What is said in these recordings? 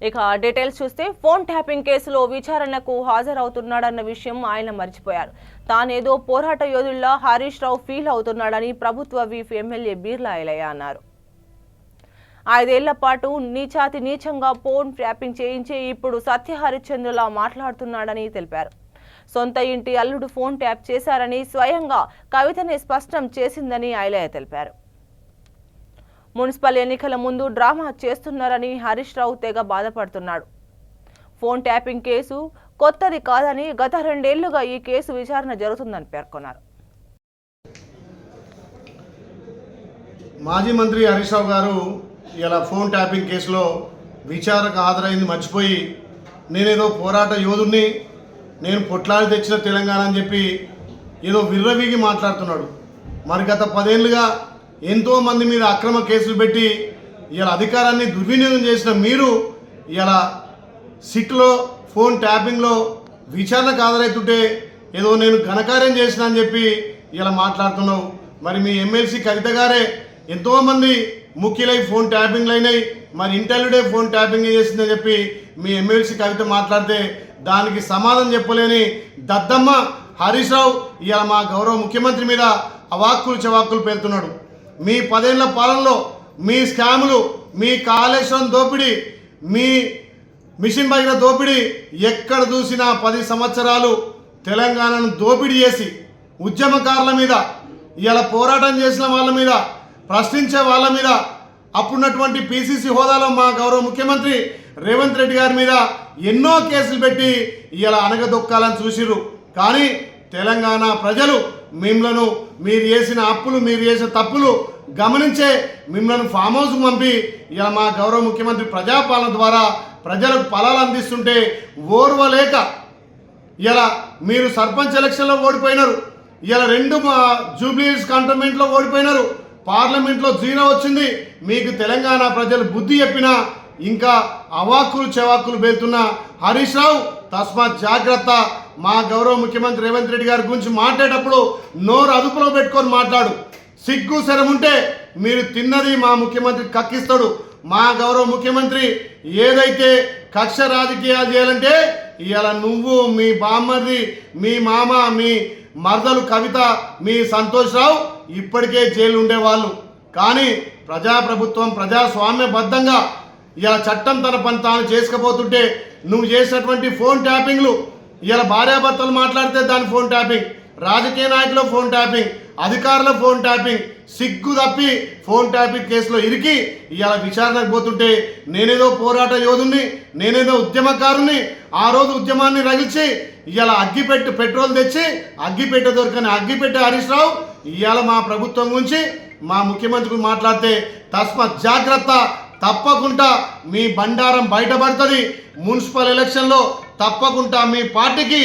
ఇక డీటెయిల్స్ చూస్తే phone tapping కేసులో విచారణకు హాజరవుతున్నాడన్న విషయం ఆయన మర్చిపోయారు. తానేదో పోరాట యోధుల్లా హరీష్ రావు ఫీల్ అవుతున్నాడని ప్రభుత్వ వీఫ్ ఎమ్మెల్యే బీర్లా ఐలయ్య అన్నారు. 5 ఏళ్ల పాటు నీచాతి నీచంగా ఫోన్ ట్యాపింగ్ చేయించి ఇప్పుడు సత్య హరిశ్చంద్రులా మాట్లాడుతున్నాడని తెలిపారు. సొంత ఇంటి అల్లుడు ఫోన్ ట్యాప్ చేశారని స్వయంగా కవితనే స్పష్టం చేసిందని ఐలయ్య తెలిపారు. మున్సిపల్ ఎన్నికల ముందు డ్రామా చేస్తున్నారని హరీష్ రావు తెగ బాధపడుతున్నాడు. ఫోన్ ట్యాపింగ్ కేసు కొత్తది కాదని గత 2 ఏళ్లుగా ఈ కేసు విచారణ జరుగుతుందని పేర్కొన్నారు. మాజీ మంత్రి హరీష్ రావు గారు ఇలా ఫోన్ ట్యాపింగ్ కేసులో విచారణకు హాజరైంది మర్చిపోయి నేనేదో పోరాట యోధుడిని, నేను పొట్లాడి తెచ్చిన తెలంగాణ అని చెప్పి ఏదో విర్రవీగి మాట్లాడుతున్నాడు. మరి గత 10 ఏళ్ళుగా ఎంతోమంది మీద అక్రమ కేసులు పెట్టి ఇలా అధికారాన్ని దుర్వినియోగం చేసిన మీరు ఇలా సిట్లో ఫోన్ ట్యాపింగ్లో విచారణకు హాజరవుతుంటే ఏదో నేను ఘనకార్యం చేసిన అని చెప్పి ఇలా మాట్లాడుతున్నావు. మరి మీ ఎమ్మెల్సీ కవిత గారే ఎంతోమంది ముఖ్యులై ఫోన్ ట్యాపింగ్లు అయినాయి, మరి ఇంటర్వ్యూడే ఫోన్ ట్యాపింగ్ చేసిందని చెప్పి మీ ఎమ్మెల్సీ కవిత మాట్లాడితే దానికి సమాధానం చెప్పలేని దద్దమ్మ హరీష్ రావు ఇలా మా గౌరవ ముఖ్యమంత్రి మీద అవాక్కులు చవాక్కులు పేలుతున్నాడు. మీ 10 ఏళ్ల పాలనలో మీ స్కాములు, మీ కాళేశ్వరం దోపిడీ, మీ మిషన్ భగీరథ దోపిడీ ఎక్కడ చూసినా 10 సంవత్సరాలు తెలంగాణను దోపిడీ చేసి ఉద్యమకారుల మీద, ఇలా పోరాటం చేసిన వాళ్ళ మీద, ప్రశ్నించే వాళ్ళ మీద, అప్పుడున్నటువంటి పిసిసి హోదాలో మా గౌరవ ముఖ్యమంత్రి రేవంత్ రెడ్డి గారి మీద ఎన్నో కేసులు పెట్టి ఇలా అనగదొక్కాలని చూసిర్రు. కానీ తెలంగాణ ప్రజలు మిమ్మలను, మీరు చేసిన అప్పులు, మీరు చేసిన తప్పులు గమనించే మిమ్మల్ని ఫామ్ హౌస్కు పంపి ఇలా మా గౌరవ ముఖ్యమంత్రి ప్రజాపాలన ద్వారా ప్రజలకు ఫలాలు అందిస్తుంటే ఓర్వలేక ఇలా మీరు సర్పంచ్ ఎలక్షన్లో ఓడిపోయినారు, ఇలా 2 జూబ్లీహిల్స్ కంటోన్మెంట్లో ఓడిపోయినారు, పార్లమెంట్లో 0 వచ్చింది. మీకు తెలంగాణ ప్రజలు బుద్ధి చెప్పినా ఇంకా అవాక్కులు చెవాక్కులు పేలుతున్న హరీష్ రావు తస్మాత్ జాగ్రత్త. మా గౌరవ ముఖ్యమంత్రి రేవంత్ రెడ్డి గారి గురించి మాట్లాడేటప్పుడు నోరు అదుపులో పెట్టుకొని మాట్లాడు. సిగ్గు శరముంటే మీరు తిన్నది మా ముఖ్యమంత్రి కక్కిస్తాడు. మా గౌరవ ముఖ్యమంత్రి ఏదైతే కక్ష రాజకీయాలు చేయాలంటే ఇవాళ నువ్వు, మీ బామ్మర్ది, మీ మామ, మీ మరదలు కవిత, మీ సంతోష్ రావు ఇప్పటికే జైలు ఉండేవాళ్ళు. కానీ ప్రజాప్రభుత్వం ప్రజాస్వామ్యబద్ధంగా ఇలా చట్టం తన పని తాను చేసుకుపోతుంటే నువ్వు చేసినటువంటి ఫోన్ ట్యాపింగ్లు, ఇలా భార్యాభర్తలు మాట్లాడితే దాని ఫోన్ ట్యాపింగ్, రాజకీయ నాయకుల ఫోన్ ట్యాపింగ్, అధికారుల ఫోన్ ట్యాపింగ్, సిగ్గు తప్పి ఫోన్ ట్యాపింగ్ కేసులో ఇరికి ఇలా విచారణకు పోతుంటే నేనేదో పోరాట యోధుని, నేనేదో ఉద్యమకారుని, ఆ రోజు ఉద్యమాన్ని రగిల్చి ఇలా పెట్రోల్ తెచ్చి అగ్గిపెట్టె దొరకని అగ్గిపెట్టె హరీష్ రావు ఇవాళ మా ప్రభుత్వం గురించి మా ముఖ్యమంత్రి మాట్లాడితే తస్మాత్ జాగ్రత్త. తప్పకుండా మీ బండారం బయటపడుతుంది. మున్సిపల్ ఎలక్షన్లో తప్పకుండా మీ పార్టీకి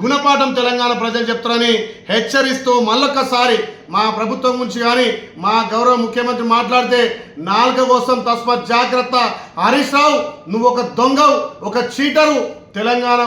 గుణపాఠం తెలంగాణ ప్రజలు చెప్తారని హెచ్చరిస్తూ మళ్ళొక్కసారి మా ప్రభుత్వం గురించి కానీ మా గౌరవ ముఖ్యమంత్రి మాట్లాడితే నాలుక కోసం తస్మాత్ జాగ్రత్త. హరీష్ రావు నువ్వు ఒక దొంగవు, ఒక చీటరు. తెలంగాణ